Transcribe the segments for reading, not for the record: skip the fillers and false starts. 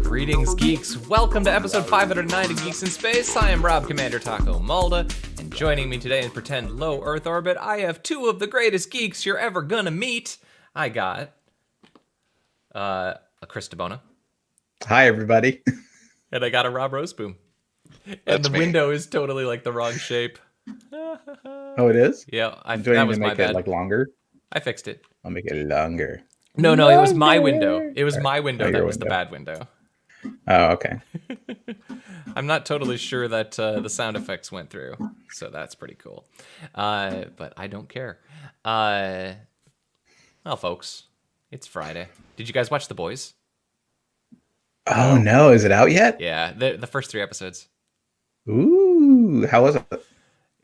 Greetings, geeks. Welcome to episode 509 of Geeks in Space. I am Rob Commander Taco Malda, and joining me today in pretend low Earth orbit, I have two of the greatest geeks you're ever gonna meet. I got a Chris DeBona. Hi, everybody. And I got a Rob Roseboom. And That's the me. window is totally like the wrong shape. Oh, it is? Yeah, Do I that need was to my make bad. it like longer? I fixed it. I'll make it longer. No, it was my window. It was my window Oh, that your was the window. bad window. Oh, okay. I'm not totally sure that the sound effects went through, so that's pretty cool. But I don't care. Well, folks, it's Friday. Did you guys watch The Boys? Oh, no. Is it out yet? Yeah, the first 3 episodes. Ooh, how was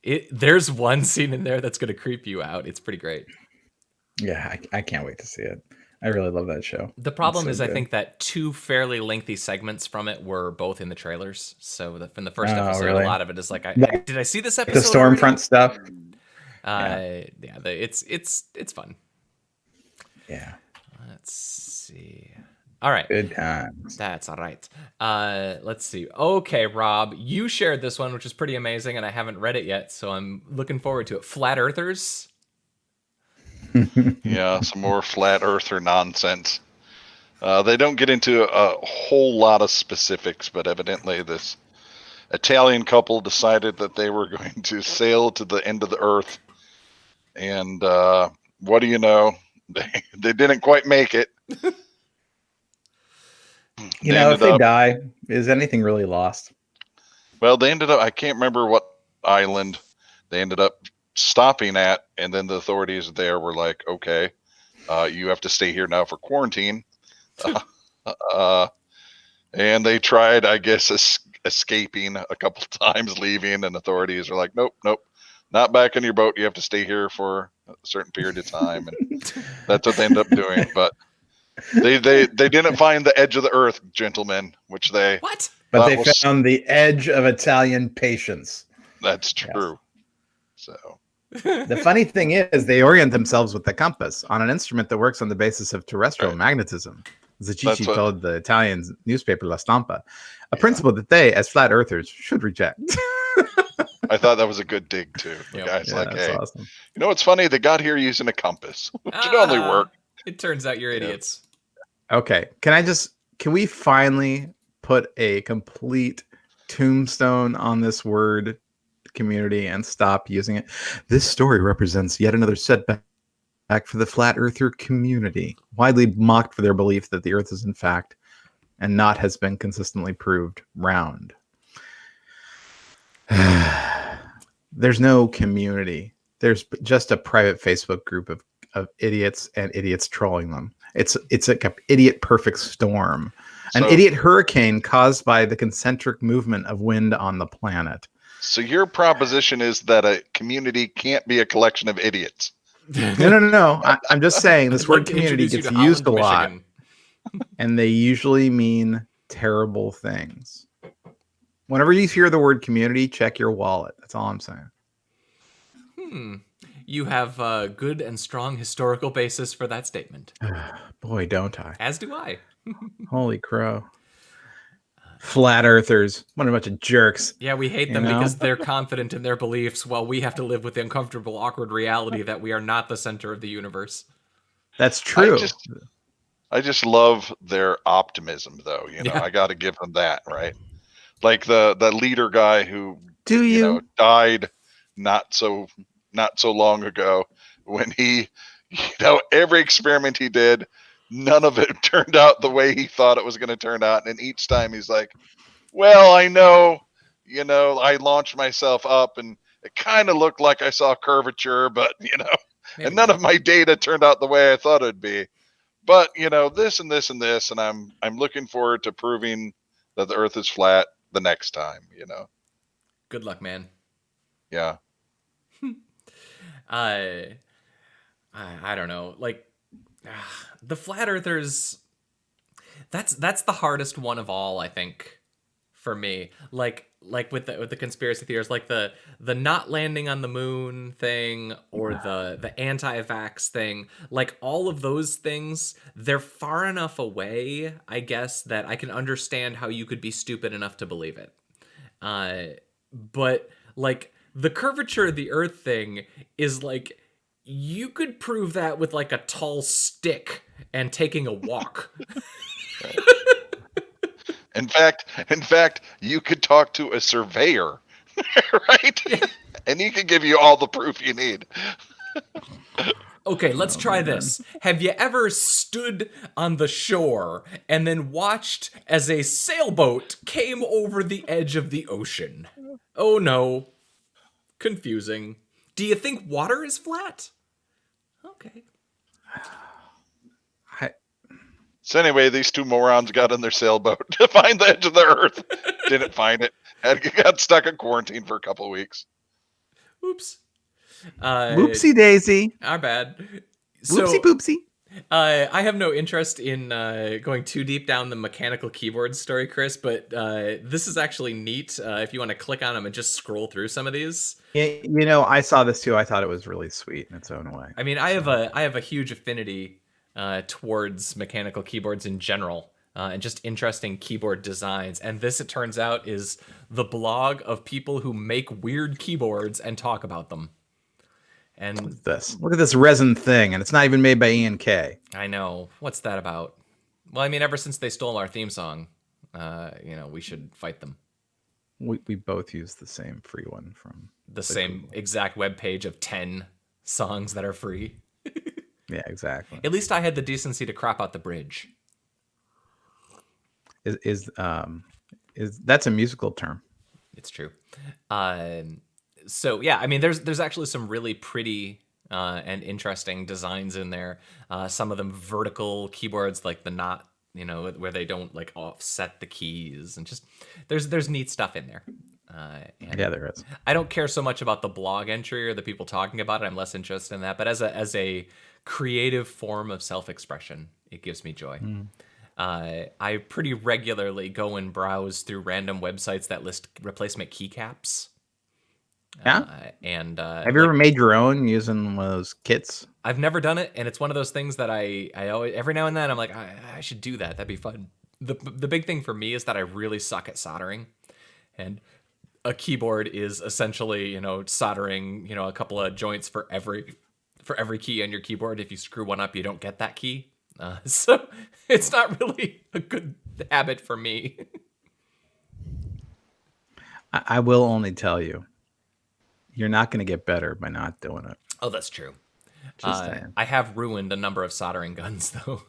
it? There's one scene in there that's going to creep you out. It's pretty great. Yeah, I can't wait to see it. I really love that show. The problem It's is so I good. think that 2 fairly lengthy segments from it were both in the trailers. So from the first Oh, episode, really? a lot of it is like, Like did I see this The episode Stormfront already? stuff. It's fun. Yeah, Let's see. All right. good times. That's all right. Let's see. Okay, Rob, you shared this one, which is pretty amazing, and I haven't read it yet, so I'm looking forward to it. Flat Earthers. Yeah, some more flat earther nonsense. They don't get into a whole lot of specifics, but evidently this Italian couple decided that they were going to sail to the end of the earth. And what do you know? They didn't quite make it. You know, if ended they up- die, is anything really lost? Well, they ended up, I can't remember what island they ended up stopping at, and then the authorities there were like, okay, you have to stay here now for quarantine. And they tried, I guess, escaping a couple times, leaving, and authorities are like, nope, not back in your boat. You have to stay here for a certain period of time, and that's what they ended up doing. But they didn't find the edge of the earth, gentlemen, which they What? But That they was- found the edge of Italian patience. that's true. So The funny thing is, they orient themselves with the compass on an instrument that works on the basis of terrestrial Right. magnetism. That's Zacchici what- told the Italian newspaper La Stampa, a principle that they, as flat earthers, should reject. I thought that was a good dig too. The Yep. guy's Yeah, like, that's hey, awesome. you know what's funny? They got here using a compass, which would only work. It turns out you're idiots. Okay, can we finally put a complete tombstone on this word community and stop using it? This story represents yet another setback for the flat earther community, widely mocked for their belief that the earth is in fact and not has been consistently proved round. There's no community. There's just a private Facebook group of idiots and idiots trolling them. It's like an idiot perfect storm. An So- idiot hurricane caused by the concentric movement of wind on the planet. So your proposition is that a community can't be a collection of idiots. No. I'm just saying this I'd word like to community introduce you gets to used a Holland, lot, Michigan. and they usually mean terrible things. Whenever you hear the word community, check your wallet. That's all I'm saying. You have a good and strong historical basis for that statement. Boy, don't I. As do I. Holy crow. Flat earthers. What a bunch of jerks. Yeah, we hate You them know? because they're confident in their beliefs while we have to live with the uncomfortable, awkward reality that we are not the center of the universe. That's true. I just love their optimism, though. You know, Yeah. I got to give them that, right? Like the leader guy who Do you? you know died not so long ago, when he, every experiment he did, none of it turned out the way he thought it was going to turn out, and each time he's like, well, I know, I launched myself up and it kind of looked like I saw curvature, but Maybe and none not. of my data turned out the way I thought it'd be. But this and this and this, and I'm looking forward to proving that the Earth is flat the next time. Good luck, man. Yeah. I don't know. Like the flat earthers, that's the hardest one of all, I think, for me. Like like with the conspiracy theories, like the not landing on the moon thing or the anti-vax thing, like all of those things, they're far enough away, I guess, that I can understand how you could be stupid enough to believe it. But like the curvature of the Earth thing is like, you could prove that with like a tall stick and taking a walk. In fact, you could talk to a surveyor, right? Yeah. And he can give you all the proof you need. Okay, let's try this. Have you ever stood on the shore and then watched as a sailboat came over the edge of the ocean? Oh no. Confusing. Do you think water is flat? Okay. So anyway, these two morons got in their sailboat to find the edge of the Earth. Didn't find it. Got stuck in quarantine for a couple of weeks. Oops. Whoopsie daisy. Our bad. Whoopsie poopsie. I have no interest in going too deep down the mechanical keyboard story, Chris, but this is actually neat. If you want to click on them and just scroll through some of these. Yeah, you know, I saw this too. I thought it was really sweet in its own way. I mean, I have a huge affinity towards mechanical keyboards in general, and just interesting keyboard designs. And this, it turns out, is the blog of people who make weird keyboards and talk about them. And Look at this resin thing, and it's not even made by E&K. I know. What's that about? Well, I mean, ever since they stole our theme song, we should fight them. We both use the same free one from the same Google. Exact web page of 10 songs that are free. Yeah, exactly. At least I had the decency to crop out the bridge. Is that's a musical term? It's true. So yeah, I mean, there's actually some really pretty and interesting designs in there. Some of them vertical keyboards, like the knot, where they don't like offset the keys, and just there's neat stuff in there. Yeah, there is. I don't care so much about the blog entry or the people talking about it. I'm less interested in that. But as a creative form of self-expression, it gives me joy. I pretty regularly go and browse through random websites that list replacement keycaps. Yeah. Have you ever made your own using one of those kits? I've never done it, and it's one of those things that I always, every now and then, I'm like, I should do that. That'd be fun. The big thing for me is that I really suck at soldering, and a keyboard is essentially, soldering, a couple of joints for every key on your keyboard. If you screw one up, you don't get that key. So it's not really a good habit for me. I will only tell you, you're not going to get better by not doing it. Oh, that's true. I have ruined a number of soldering guns, though.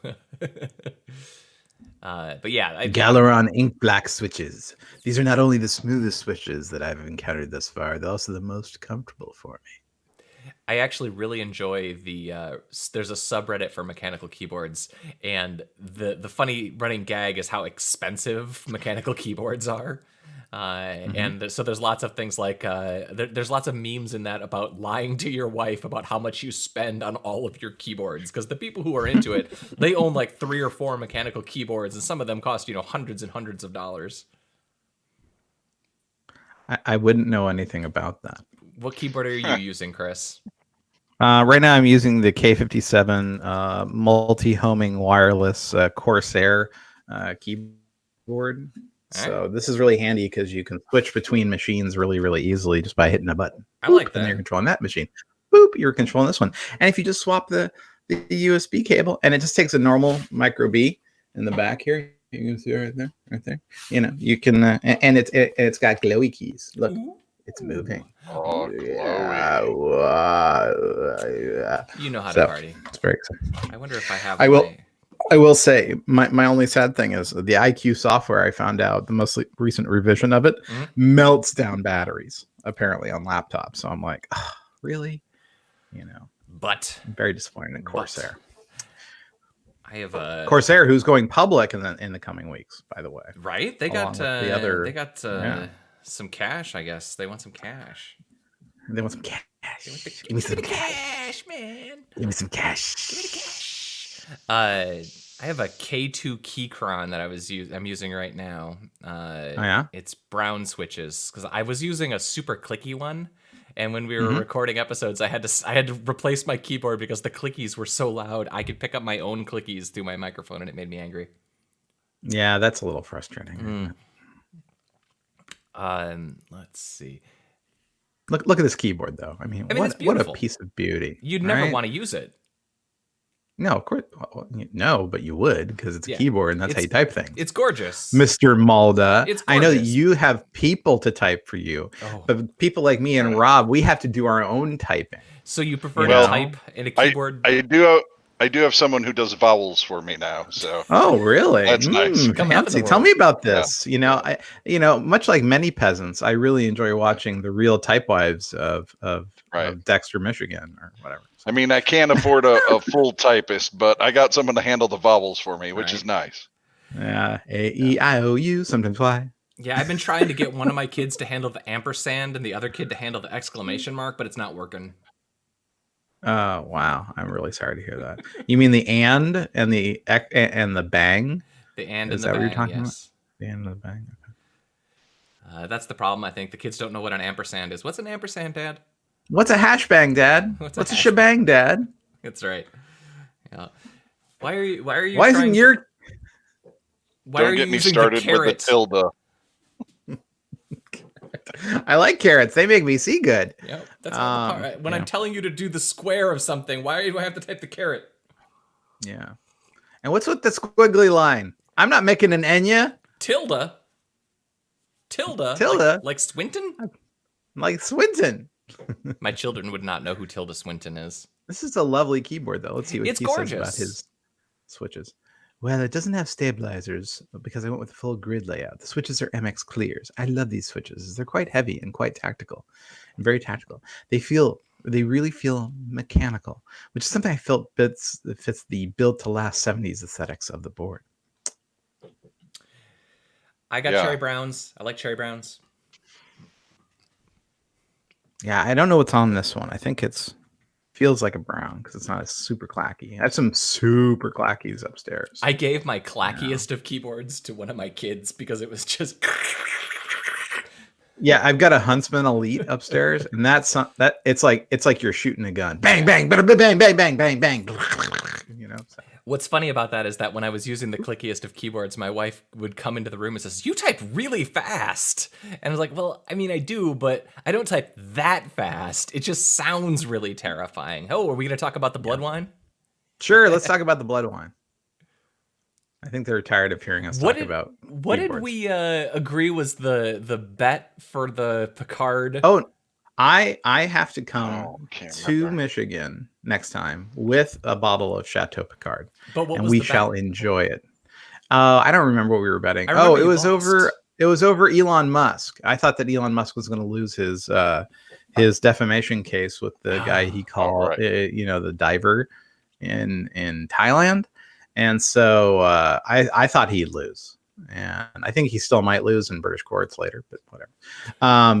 But yeah. Galeron ink black switches. These are not only the smoothest switches that I've encountered thus far, they're also the most comfortable for me. I actually really enjoy there's a subreddit for mechanical keyboards, and the funny running gag is how expensive mechanical keyboards are. And so there's lots of things like there's lots of memes in that about lying to your wife about how much you spend on all of your keyboards, because the people who are into it, they own like 3 or 4 mechanical keyboards, and some of them cost hundreds and hundreds of dollars. I wouldn't know anything about that. What keyboard are you using, Chris? Right now I'm using the K57 multi-homing wireless Corsair keyboard. So this is really handy because you can switch between machines really, really easily just by hitting a button. I like that. And you're controlling that machine. Boop, you're controlling this one. And if you just swap the USB cable, and it just takes a normal micro B in the back here. You can see it right there. You can, and it's got glowy keys. Look, it's moving. Oh, yeah. You know how to party. It's very exciting. I wonder if I have. I will say my only sad thing is the IQ software. I found out the most recent revision of it melts down batteries apparently on laptops. So I'm like, oh, really? But I'm very disappointed in Corsair. I have a Corsair who's going public in the coming weeks, by the way. Right? They got some cash, I guess. They want some cash. They want some cash. Give me some cash, man. Give me some cash. Give me the cash. I have a K2 Keychron that I'm using right now. Oh yeah. It's brown switches because I was using a super clicky one, and when we were Mhm. recording episodes, I had to replace my keyboard because the clickies were so loud. I could pick up my own clickies through my microphone, and it made me angry. Yeah, that's a little frustrating. Isn't it? Let's see. Look at this keyboard, though. I mean, it's what a beautiful. piece of beauty. You'd never right? want to use it. No, of course. Well, no, but you would because it's a keyboard and that's how you type things. It's gorgeous. Mr. Malda. It's I know that gorgeous. you have people to type for you, but people like me and Rob, we have to do our own typing. So you prefer You to know? type in a keyboard? I do have someone who does vowels for me now. So Oh, really? That's nice. Coming up in the Fancy. Tell world. me about this. Much like many peasants, I really enjoy watching the real typewives of Dexter, Michigan, or whatever. I mean, I can't afford a full typist, but I got someone to handle the vowels for me, which is nice. Yeah, A-E-I-O-U, sometimes Y. Yeah, I've been trying to get one of my kids to handle the ampersand and the other kid to handle the exclamation mark, but it's not working. Oh, wow. I'm really sorry to hear that. You mean the and the bang? The and Is and the that what bang, you're talking yes. about? The and and the bang. Okay. That's the problem, I think. The kids don't know what an ampersand is. What's an ampersand, Dad? What's a hashbang, Dad? What's a shebang, Dad? That's right. Yeah. Why are you Why isn't your Don't get me started with the tilde. I like carrots. They make me see good. Yep. That's not the part. When I'm telling you to do the square of something, why do I have to type the caret? Yeah. And what's with the squiggly line? I'm not making an Enya. Tilde. Like Swinton? Like Swinton. My children would not know who Tilda Swinton is. This is a lovely keyboard, though. Let's see what he says about his switches. Well, it doesn't have stabilizers because I went with a full grid layout. The switches are MX Clears. I love these switches. They're quite heavy and quite tactical, and very tactical. They really feel mechanical, which is something I felt fits the built to last 70s aesthetics of the board. I got cherry browns. I like cherry browns. Yeah, I don't know what's on this one. I think feels like a brown because it's not a super clacky. I have some super clackies upstairs. I gave my clackiest of keyboards to one of my kids because it was just. Yeah, I've got a Huntsman Elite upstairs, and it's like you're shooting a gun. Bang, bang, bang, bang, bang, bang, bang, bang. You know. So. What's funny about that is that when I was using the clickiest of keyboards, my wife would come into the room and says, "You type really fast." And I was like, "Well, I mean, I do, but I don't type that fast. It just sounds really terrifying." Oh, are we going to talk about the Bloodwine? Sure, let's talk about the Bloodwine. I think they're tired of hearing us talk about what keyboards. did we agree was the bet for the Picard? Oh, I have to come to Michigan next time with a bottle of Chateau Picard, and we shall enjoy it. I don't remember what we were betting. Oh, it was over Elon Musk. I thought that Elon Musk was going to lose his defamation case with the guy he called, the diver in Thailand. And so I thought he'd lose, and I think he still might lose in British courts later, but whatever.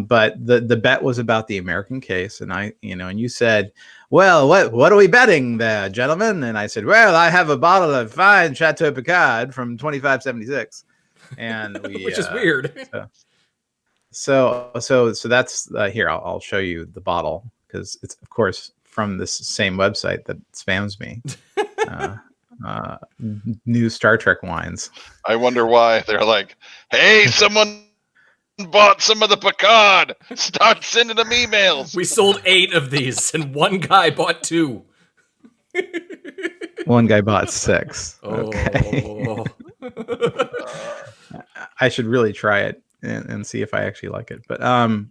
But the bet was about the American case, and and you said, "Well, what are we betting there, gentlemen?" And I said, "Well, I have a bottle of fine Chateau Picard from 2576," and which is weird. So that's here. I'll show you the bottle because it's of course from this same website that spams me. New Star Trek wines. I wonder why they're like, "Hey, someone bought some of the Picard. Start sending them emails." We sold 8 of these, and one guy bought 2. One guy bought 6. Oh. Okay. I should really try it and see if I actually like it. But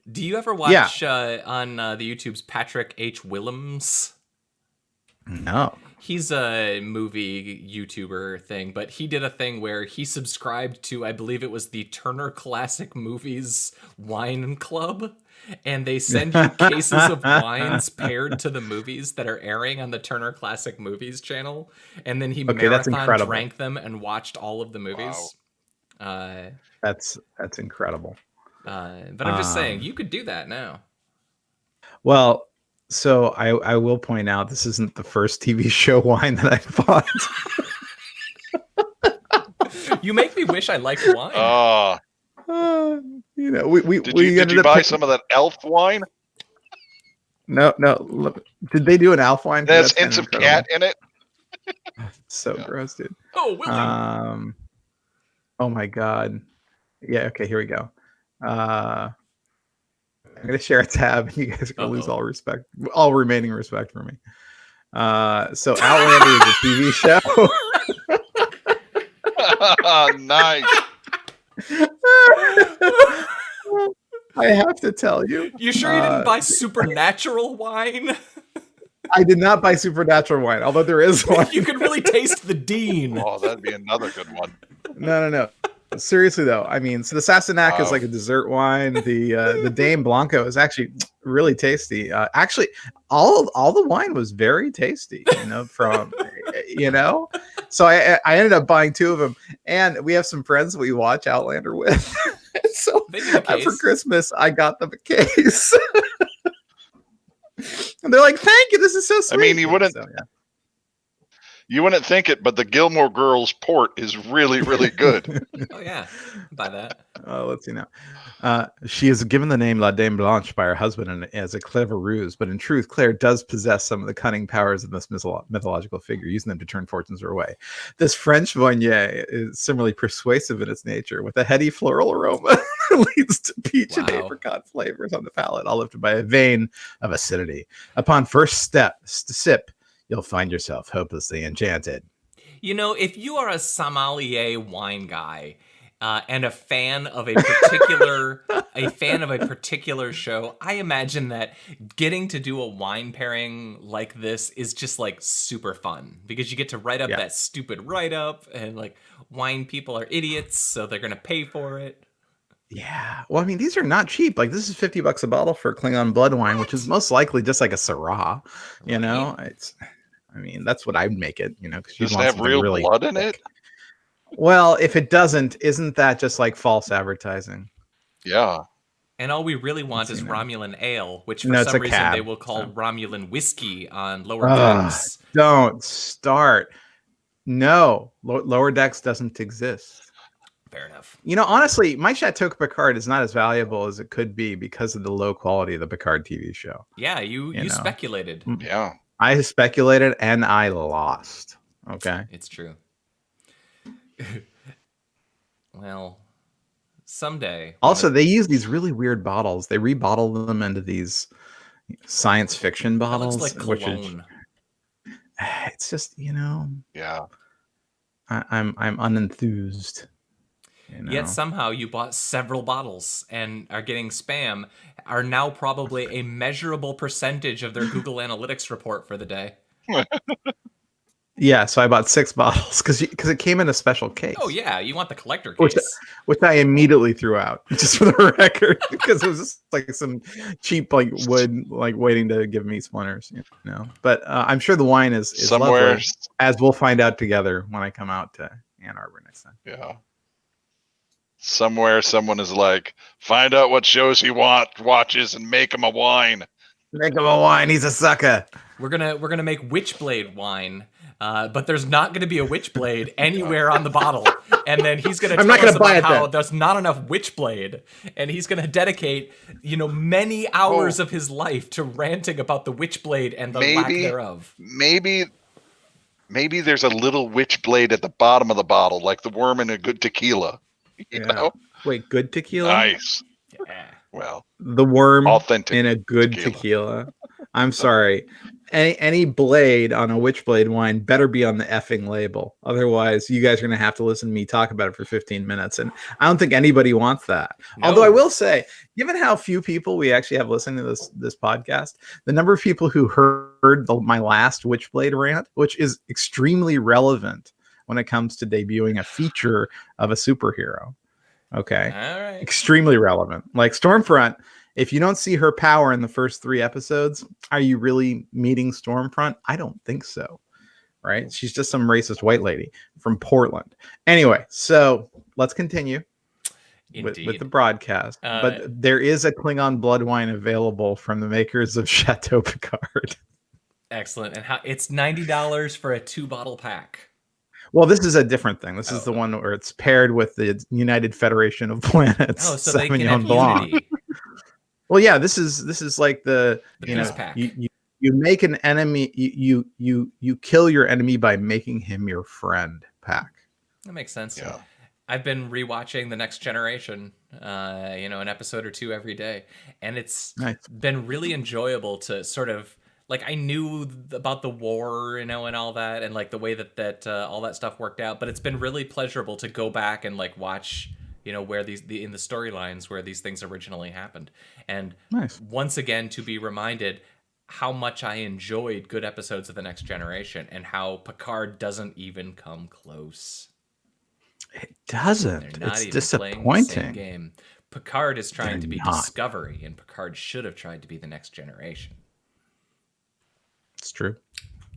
do you ever watch on the YouTube's Patrick H. Willems? No. He's a movie YouTuber thing, but he did a thing where he subscribed to, I believe it was the Turner Classic Movies Wine Club, and they send you cases of wines paired to the movies that are airing on the Turner Classic Movies channel, and then he marathon drank them and watched all of the movies. Wow. That's incredible. But I'm just saying, you could do that now. Well, so I will point out this isn't the first TV show wine that I bought. You make me wish I liked wine. You know, we Did you ended up buy picking- some of that elf wine? No. Look, did they do an elf wine? 'Cause There's that's hints kinda of cat in it. So Yeah. gross, dude. Oh, Willie. Oh my god. Yeah. Okay. Here we go. I'm gonna share a tab, and you guys are gonna lose all remaining respect for me. So Outlander is a TV show. Nice. I have to tell you. You sure you didn't buy supernatural wine? I did not buy supernatural wine, although there is one. You could really taste the Dean. Oh, that'd be another good one. No. Seriously though, I mean, so the Sassenach is like a dessert wine. The Dame Blanco is actually really tasty. Actually, all the wine was very tasty. So I ended up buying 2 of them, and we have some friends we watch Outlander with. So for Christmas, I got them a case. And they're like, "Thank you, this is so sweet." I mean, you wouldn't think it, but the Gilmore Girls port is really, really good. Oh yeah, buy that. Let's see now. She is given the name La Dame Blanche by her husband and as a clever ruse, but in truth, Claire does possess some of the cunning powers of this mythological figure, using them to turn fortunes her way. This French Viognier is similarly persuasive in its nature, with a heady floral aroma that leads to peach and apricot flavors on the palate, all lifted by a vein of acidity. Upon first sip, you'll find yourself hopelessly enchanted. You know, if you are a sommelier wine guy and a fan of a particular show, I imagine that getting to do a wine pairing like this is just like super fun, because you get to write up that stupid write-up, and like wine people are idiots, so they're gonna pay for it. Yeah. Well, I mean, these are not cheap. Like, this is $50 a bottle for Klingon Bloodwine, which is most likely just like a Syrah. You know, that's what I'd make it. You know, because you does it have real blood in it? Well, if it doesn't, isn't that just like false advertising? Yeah. And all we really want is Romulan ale, which for some reason they will call Romulan whiskey on Lower Decks. Don't start. No, Lower Decks doesn't exist. Fair enough. You know, honestly, my Chateau Picard is not as valuable as it could be because of the low quality of the Picard TV show. Yeah, you speculated. Yeah. I speculated and I lost. Okay. It's true. Well, someday. Also, they use these really weird bottles. They rebottle them into these science fiction bottles. That looks like cologne. It's just, you know. Yeah. I'm unenthused. You know? Yet somehow you bought several bottles and are getting spam, are now probably a measurable percentage of their Google Analytics report for the day. Yeah, so I bought 6 bottles because it came in a special case. Oh yeah, you want the collector case. Which I immediately threw out, just for the record, because it was just like some cheap like wood, like waiting to give me splinters, you know. But I'm sure the wine is somewhere, lovely, as we'll find out together when I come out to Ann Arbor next time. Yeah. Somewhere someone is like, find out what shows he watches and make him a wine. Make him a wine. He's a sucker. We're gonna make Witchblade wine, but there's not gonna be a Witchblade anywhere on the bottle. And then he's gonna tell us about how there's not enough Witchblade, and he's gonna dedicate many hours of his life to ranting about the Witchblade and the lack thereof. Maybe there's a little Witchblade at the bottom of the bottle, like the worm in a good tequila. You know? Wait, good tequila? Nice. Yeah. Well, the worm authentic in a good tequila. I'm sorry. Any blade on a Witchblade wine better be on the effing label. Otherwise, you guys are going to have to listen to me talk about it for 15 minutes. And I don't think anybody wants that. No. Although I will say, given how few people we actually have listening to this podcast, the number of people who heard my last Witchblade rant, which is extremely relevant when it comes to debuting a feature of a superhero. Okay. All right. Extremely relevant. Like Stormfront, if you don't see her power in the first 3 episodes, are you really meeting Stormfront? I don't think so. Right? She's just some racist white lady from Portland. Anyway, so let's continue with the broadcast. But there is a Klingon Bloodwine available from the makers of Chateau Picard. Excellent. And it's $90 for a 2-bottle pack. Well, this is a different thing. This is Oh. the one where it's paired with the United Federation of Planets. Oh, so they can Sauvignon have Blanc. unity. Well, yeah, this is like the peace pack. You make an enemy. You kill your enemy by making him your friend. Pack. That makes sense. Yeah. I've been rewatching The Next Generation, an episode or two every day, and it's Nice. been really enjoyable to sort of like I knew about the war, and all that, and like the way that all that stuff worked out. But it's been really pleasurable to go back and like watch, where in the storylines where these things originally happened, and Nice. once again to be reminded how much I enjoyed good episodes of The Next Generation, and how Picard doesn't even come close. It doesn't. They're not It's even playing the same disappointing. game. Picard is trying They're to be not. Discovery, and Picard should have tried to be The Next Generation. It's true.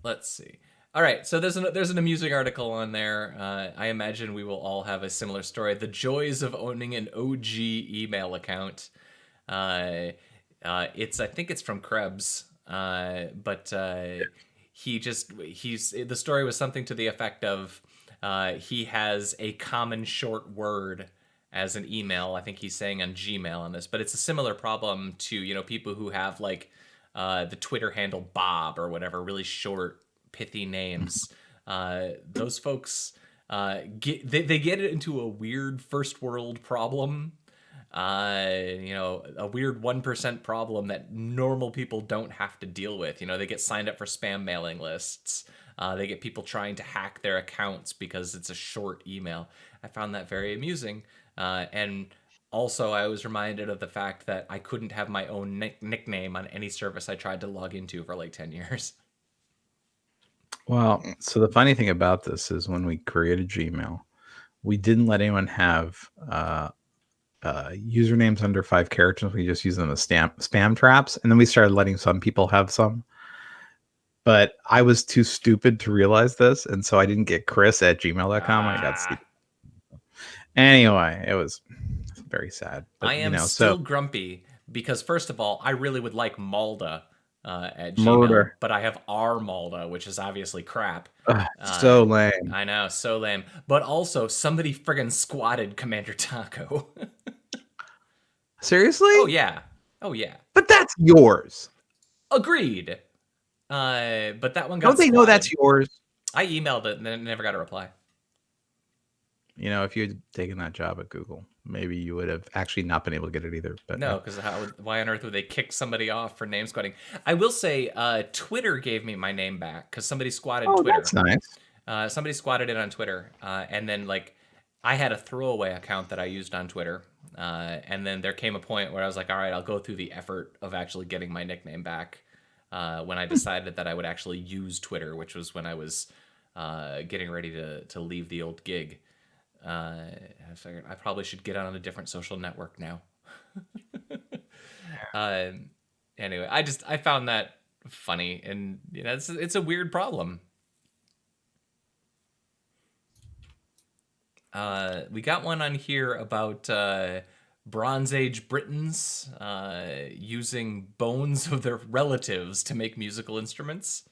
Let's see. All right, so there's an amusing article on there. I imagine we will all have a similar story. The joys of owning an OG email account. I think it's from Krebs, but the story was something to the effect of he has a common short word as an email. I think he's saying on Gmail on this, but it's a similar problem to people who have like the Twitter handle Bob or whatever, really short, pithy names. Those folks get it into a weird first world problem. A weird 1% problem that normal people don't have to deal with. They get signed up for spam mailing lists. They get people trying to hack their accounts because it's a short email. I found that very amusing. And also, I was reminded of the fact that I couldn't have my own nickname on any service I tried to log into for like 10 years. Well, so the funny thing about this is when we created Gmail, we didn't let anyone have usernames under 5 characters. We just use them as spam traps, and then we started letting some people have some. But I was too stupid to realize this, and so I didn't get Chris@gmail.com. I got Steve. Anyway, it was very sad. But, I am still grumpy because, first of all, I really would like Malda at Gmail, Murder. but I have R Malda, which is obviously crap. So lame. I know, so lame. But also, somebody friggin' squatted Commander Taco. Seriously? Oh yeah. But that's yours. Agreed. But that one got Don't they know that's yours? I emailed it and then never got a reply. If you had taken that job at Google, maybe you would have actually not been able to get it either. But no, because why on earth would they kick somebody off for name squatting? I will say Twitter gave me my name back because somebody squatted Twitter. That's nice. Somebody squatted it on Twitter. And then I had a throwaway account that I used on Twitter. And then there came a point where I was like, all right, I'll go through the effort of actually getting my nickname back when I decided that I would actually use Twitter, which was when I was getting ready to leave the old gig. I figured I probably should get on a different social network now. Anyway, I found that funny, and it's a weird problem. We got one on here about Bronze Age Britons using bones of their relatives to make musical instruments.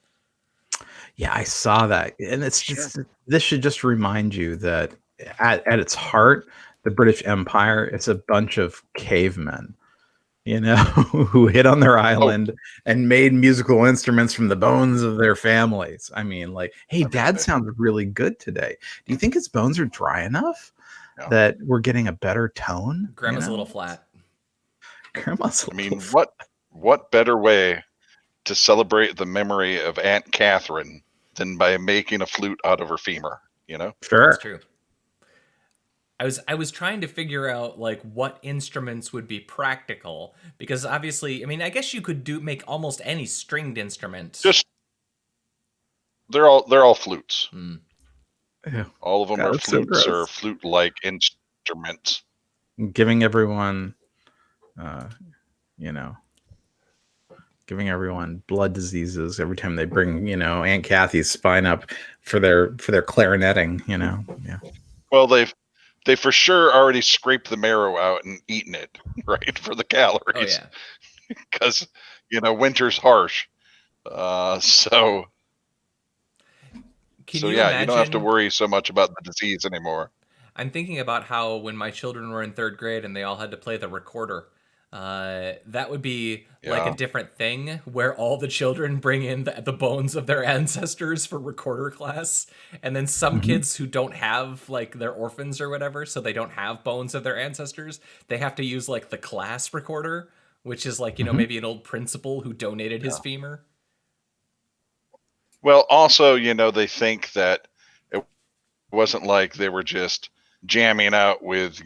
Yeah, I saw that, and it's just this should just remind you that at its heart, the British Empire is a bunch of cavemen, who hid on their island and made musical instruments from the bones of their families. I mean, like, hey, Dad sounds really good today. Do you think his bones are dry enough that we're getting a better tone? Grandma's a little flat. Grandma's. What better way to celebrate the memory of Aunt Catherine than by making a flute out of her femur? Sure, that's true. I was trying to figure out what instruments would be practical, because obviously, I guess you could make almost any stringed instrument. They're all flutes. Yeah. All of them are flutes or flute-like instruments. Giving everyone, giving everyone blood diseases every time they bring, Aunt Kathy's spine up for their clarinetting. Yeah. Well, they for sure already scraped the marrow out and eaten it, right, for the calories. Oh, yeah. Because, winter's harsh. So. Can So you yeah, you don't have to imagine? worry so much about the disease anymore. I'm thinking about how when my children were in third grade and they all had to play the recorder, that would be like a Yeah. different thing where all the children bring in the bones of their ancestors for recorder class. And then some Mhm. kids who don't have, like, they're orphans or whatever, so they don't have bones of their ancestors, they have to use, like, the class recorder, which is like, Mhm. maybe an old principal who donated his Yeah. femur. Well, also, they think that it wasn't like they were just jamming out with,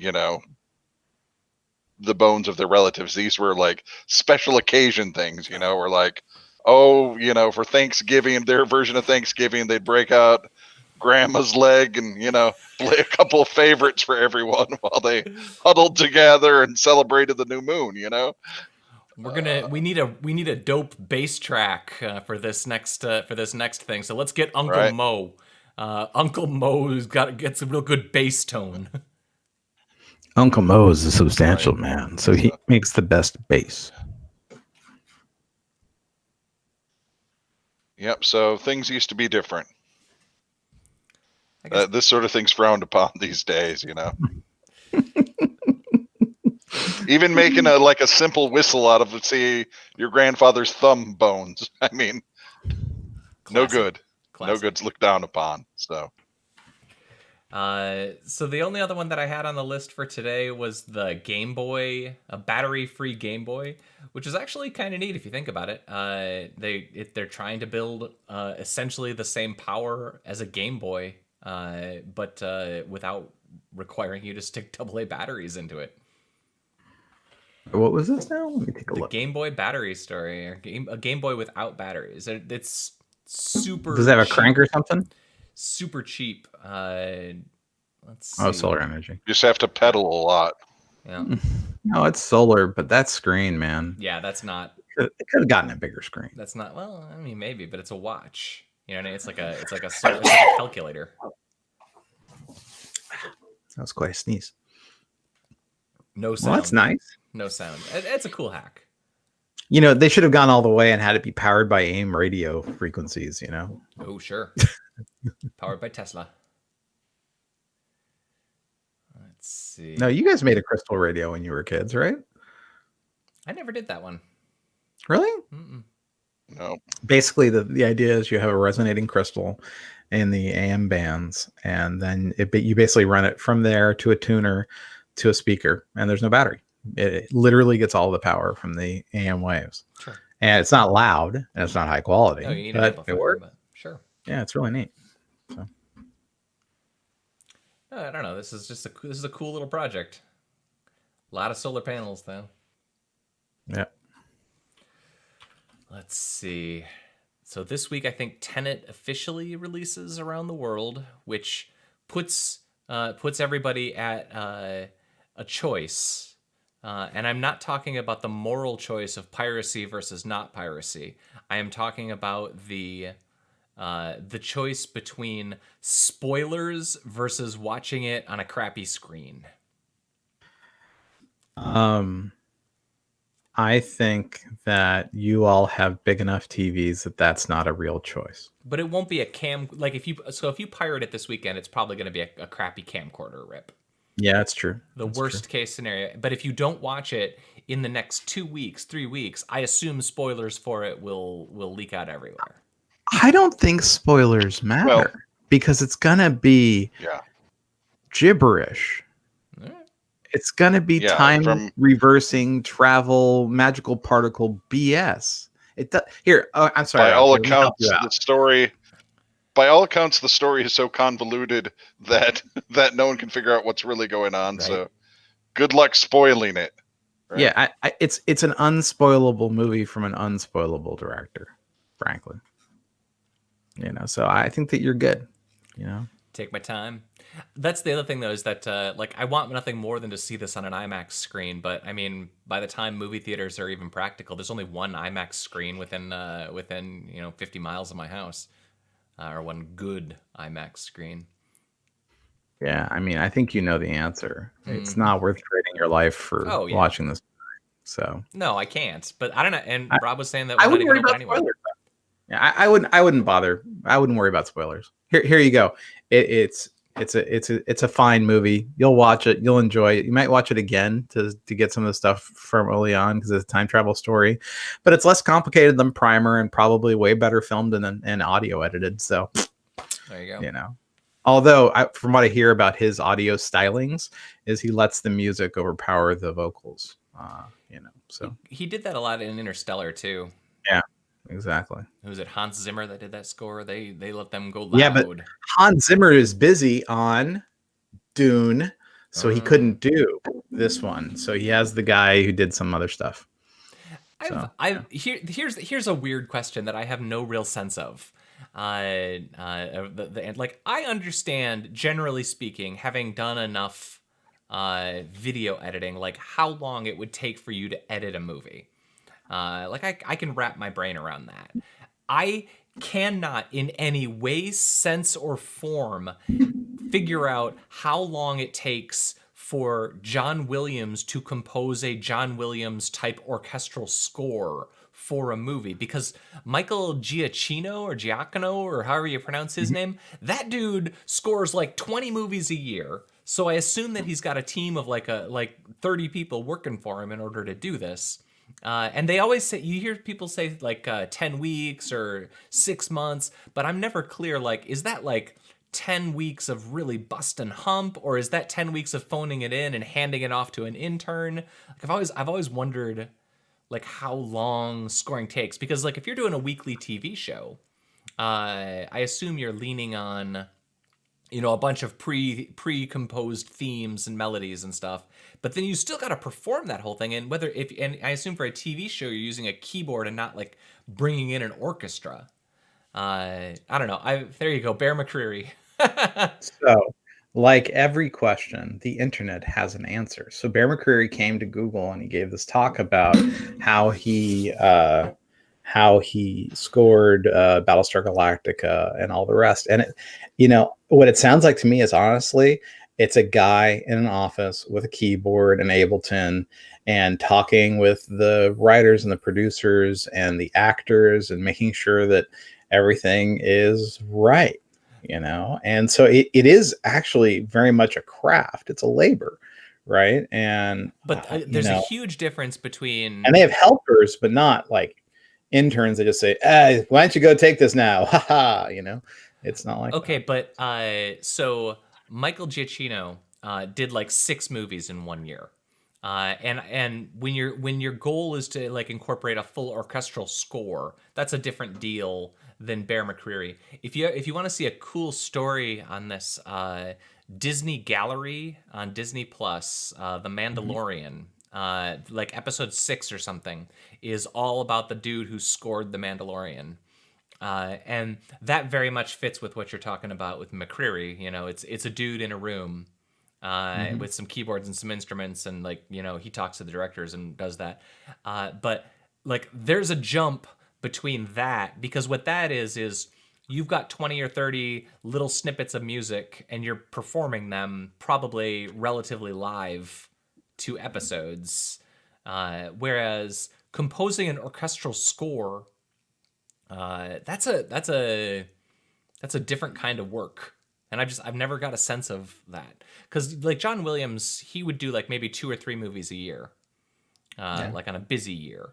the bones of their relatives. These were like special occasion things, where like, oh, for Thanksgiving, their version of Thanksgiving, they'd break out grandma's leg and, play a couple of favorites for everyone while they huddled together and celebrated the new moon, We need a dope bass track for this next thing. So let's get Uncle right? Mo. Uncle Mo's gets a real good bass tone. Uncle Mo is a substantial Right. man, so he makes the best bass. Yep. So things used to be different. I guess This sort of thing's frowned upon these days, Even making a simple whistle out of, say, your grandfather's thumb bones. I mean, no classic. good. No Classic. good's looked down upon. So So the only other one that I had on the list for today was the Game Boy, a battery-free Game Boy, which is actually kind of neat if you think about it. They're trying to build essentially the same power as a Game Boy, but without requiring you to stick AA batteries into it. What was this now? Let me take a The look. Game Boy battery story, or a Game Boy without batteries. It's super. Does it have a cheap. crank or something? Super cheap. Let's see. Oh, solar energy. you just have to pedal a lot. Yeah. No, it's solar, but that screen, man. Yeah, that's not. It could have gotten a bigger screen. That's not. Well, I mean, maybe, but it's a watch. You know what I mean? It's like a calculator. That was quite a sneeze. No sound. Well, that's nice. No sound. It's a cool hack. They should have gone all the way and had it be powered by AIM radio frequencies, Oh, sure. Powered by Tesla. Let's see. No, you guys made a crystal radio when you were kids, right? I never did that one. Really? Mm-mm. No. Basically, the idea is you have a resonating crystal in the AM bands, and then you basically run it from there to a tuner to a speaker, and there's no battery. It literally gets all the power from the AM waves. Sure. And it's not loud, and it's not high quality. No, you need but an amplifier, it works. but sure. Yeah, it's really neat. So. I don't know. This is a cool little project. A lot of solar panels, though. Yeah. Let's see. So this week, I think Tenet officially releases around the world, which puts everybody at a choice. And I'm not talking about the moral choice of piracy versus not piracy. I am talking about the choice between spoilers versus watching it on a crappy screen. I think that you all have big enough TVs that that's not a real choice. But it won't be a cam. Like if you pirate it this weekend, it's probably going to be a crappy camcorder rip. Yeah, that's true. The worst case scenario. But if you don't watch it in the next 2 weeks, 3 weeks, I assume spoilers for it will leak out everywhere. I don't think spoilers matter because it's gonna be gibberish. It's gonna be time reversing, travel, magical particle BS. Here. Oh, I'm sorry. By all accounts, the story is so convoluted that no one can figure out what's really going on. Right. So, good luck spoiling it. Right? Yeah, it's an unspoilable movie from an unspoilable director, frankly. So I think that you're good. Take my time. That's the other thing, though, is that I want nothing more than to see this on an IMAX screen. But I mean, by the time movie theaters are even practical, there's only one IMAX screen within 50 miles of my house, or one good IMAX screen. Yeah, I mean, I think you know the answer. It's not worth trading your life for watching this. So no, I can't. But I don't know. And Rob was saying that I wouldn't worry about spoilers. Yeah, I wouldn't bother. I wouldn't worry about spoilers. Here you go. It's a fine movie. You'll watch it. You'll enjoy it. You might watch it again to get some of the stuff from early on because it's a time travel story, but it's less complicated than Primer and probably way better filmed and audio edited. So there you go. You know, although from what I hear about his audio stylings, is he lets the music overpower the vocals. You know, so he did that a lot in Interstellar too. Yeah. Exactly. Was it Hans Zimmer that did that score? They let them go loud. Yeah, but Hans Zimmer is busy on Dune, so he couldn't do this one. So he has the guy who did some other stuff. Here's a weird question that I have no real sense of. Like I understand, generally speaking, having done enough video editing, like how long it would take for you to edit a movie. Like I can wrap my brain around that. I cannot in any way, sense, or form figure out how long it takes for John Williams to compose a John Williams type orchestral score for a movie, because Michael Giacchino or however you pronounce his name, that dude scores like 20 movies a year. So I assume that he's got a team of like 30 people working for him in order to do this. And they always say, you hear people say like 10 weeks or 6 months, but I'm never clear, like, is that like 10 weeks of really busting hump, or is that 10 weeks of phoning it in and handing it off to an intern? Like I've always wondered like how long scoring takes, because like if you're doing a weekly TV show, I assume you're leaning on, you know, a bunch of pre-composed themes and melodies and stuff, but then you still got to perform that whole thing. And and I assume for a TV show, you're using a keyboard and not like bringing in an orchestra. I don't know. There you go. Bear McCreary. So like every question, the internet has an answer. So Bear McCreary came to Google and he gave this talk about how he scored Battlestar Galactica and all the rest. And you know, what it sounds like to me is honestly, it's a guy in an office with a keyboard and Ableton and talking with the writers and the producers and the actors and making sure that everything is right, you know? And so it is actually very much a craft. It's a labor, right? And but there's a huge difference between, and they have helpers, but not like interns that just say, "Hey, why don't you go take this now?" Haha, you know, it's not like okay, that. But so Michael Giacchino did like 6 movies in 1 year, and when your goal is to like incorporate a full orchestral score, that's a different deal than Bear McCreary. If you want to see a cool story on this, Disney Gallery on Disney Plus, The Mandalorian. Like episode 6 or something is all about the dude who scored The Mandalorian. And that very much fits with what you're talking about with McCreary. You know, it's a dude in a room with some keyboards and some instruments, and like, you know, he talks to the directors and does that. But like there's a jump between that, because what that is you've got 20 or 30 little snippets of music and you're performing them probably relatively live to episodes, whereas composing an orchestral score, that's a different kind of work, and I've never got a sense of that, because like John Williams, he would do like maybe 2 or 3 movies a year, like on a busy year.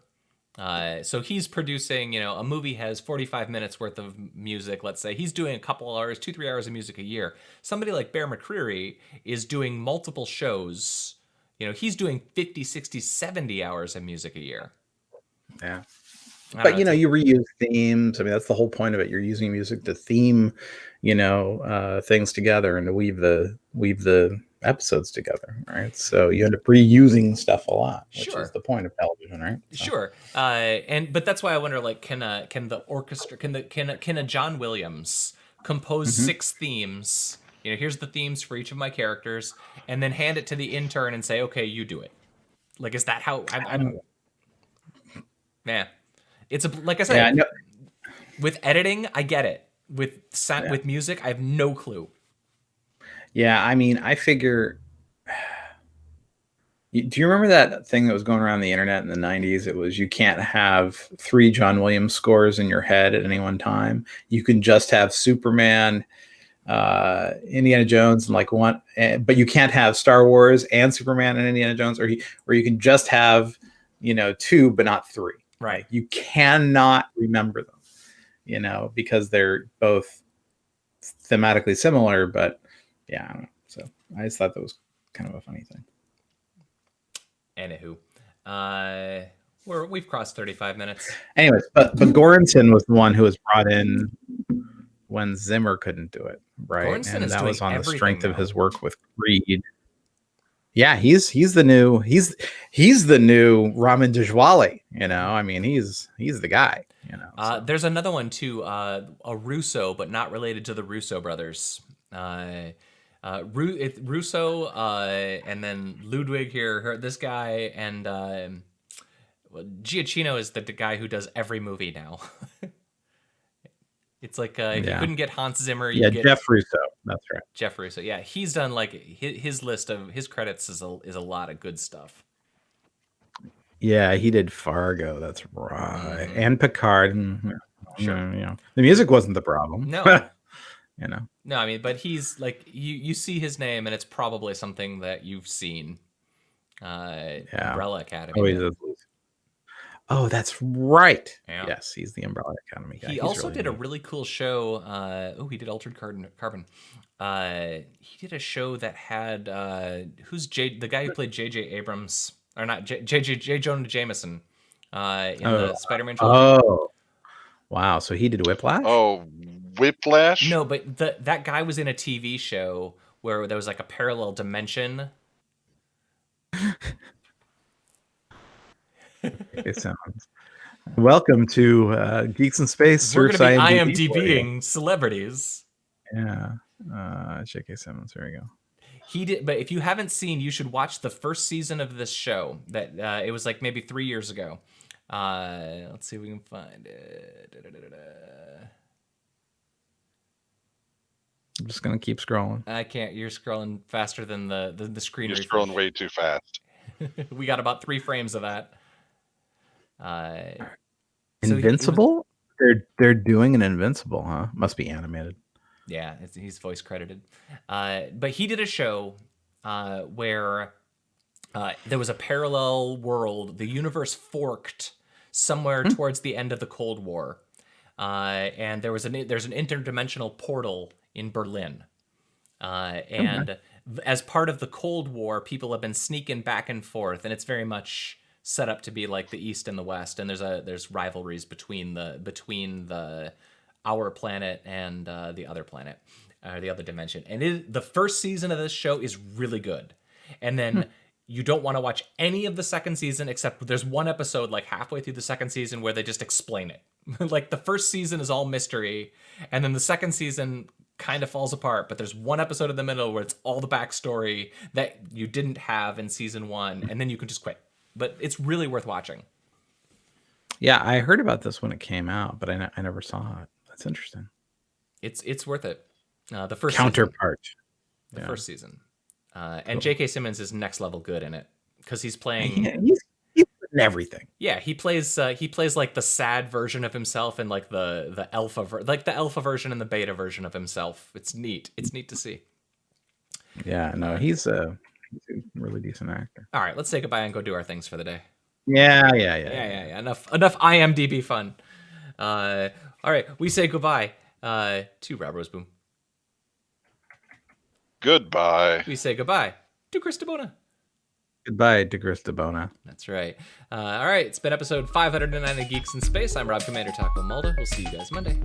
So he's producing, you know, a movie has 45 minutes worth of music, let's say. He's doing a couple hours, 2-3 hours of music a year. Somebody like Bear McCreary is doing multiple shows. You know, he's doing 50, 60, 70 hours of music a year. Yeah. But, you know, you reuse themes. I mean, that's the whole point of it. You're using music to theme, you know, things together and to weave the episodes together, right? So you end up reusing stuff a lot, which is the point of television, right? So. Sure. But that's why I wonder, like, can the orchestra, can a John Williams compose 6 themes? You know, here's the themes for each of my characters, and then hand it to the intern and say, okay, you do it. Like, is that how I'm man? It's like I said, with editing, I get it. With with music, I have no clue. Yeah, I mean, I figure. Do you remember that thing that was going around the internet in the 90s? It was, you can't have 3 John Williams scores in your head at any one time. You can just have Superman, Indiana Jones and like one, but you can't have Star Wars and Superman and Indiana Jones, or you can just have, two but not three. Right. Like, you cannot remember them, because they're both thematically similar. But yeah, I don't know. So I just thought that was kind of a funny thing. Anywho, we've crossed 35 minutes. Anyways, but Goranson was the one who was brought in when Zimmer couldn't do it, right? Goranson and is that doing was on the everything strength now. of his work with Creed. Yeah, he's the new Ramin Djawadi. I mean, he's the guy. So. There's another one too, a Russo, but not related to the Russo brothers. Russo, and then Ludwig here. This guy and Giacchino is the guy who does every movie now. It's like if you couldn't get Hans Zimmer, you get Jeff Russo. That's right. Jeff Russo. Yeah, he's done like his list of his credits is a lot of good stuff. Yeah, he did Fargo. That's right, and Picard. Sure. The music wasn't the problem. No. No, I mean, but he's like you see his name, and it's probably something that you've seen. Umbrella Academy. Oh, that's right. Yeah. Yes, he's the Umbrella Academy guy. He also did a really cool show. He did Altered Carbon. He did a show that had the guy who played J.J. Abrams, or not J. Jonah Jameson, in the Spider-Man trilogy. Oh, wow! So he did Whiplash. Oh, Whiplash. No, but that guy was in a TV show where there was like a parallel dimension. Welcome to Geeks in Space. We're going to be IMDbing celebrities. Yeah. J.K. Simmons. There we go. He did, but if you haven't seen, you should watch the first season of this show. That it was like maybe 3 years ago. Let's see if we can find it. I'm just gonna keep scrolling. I can't. You're scrolling faster than the screen. You're scrolling way too fast. We got about 3 frames of that. Invincible? They're doing an Invincible, huh? Must be animated. Yeah, he's voice credited. But he did a show where there was a parallel world. The universe forked somewhere towards the end of the Cold War, and there's an interdimensional portal in Berlin. And as part of the Cold War, people have been sneaking back and forth, and it's very much set up to be like the East and the West. And there's rivalries between our planet and the other planet, or the other dimension. And the first season of this show is really good. And then you don't want to watch any of the second season, except there's one episode like halfway through the second season where they just explain it. Like the first season is all mystery, and then the second season kind of falls apart, but there's one episode in the middle where it's all the backstory that you didn't have in season 1, and then you can just quit. But it's really worth watching. Yeah, I heard about this when it came out, but I never saw it. That's interesting. It's worth it. The first counterpart. Season, the first season, and J.K. Simmons is next level good in it because he's playing. Yeah, he's in everything. Yeah, he plays like the sad version of himself and like the alpha the alpha version and the beta version of himself. It's neat. It's neat to see. Yeah, no, he's a really decent actor. All right, let's say goodbye and go do our things for the day. Yeah. Enough IMDb fun. All right, we say goodbye to Rob Roseboom. Goodbye. We say goodbye to Chris DeBona. Goodbye to Chris DeBona. That's right. All right, it's been episode 509 of Geeks in Space. I'm Rob Commander Taco Mulder. We'll see you guys Monday.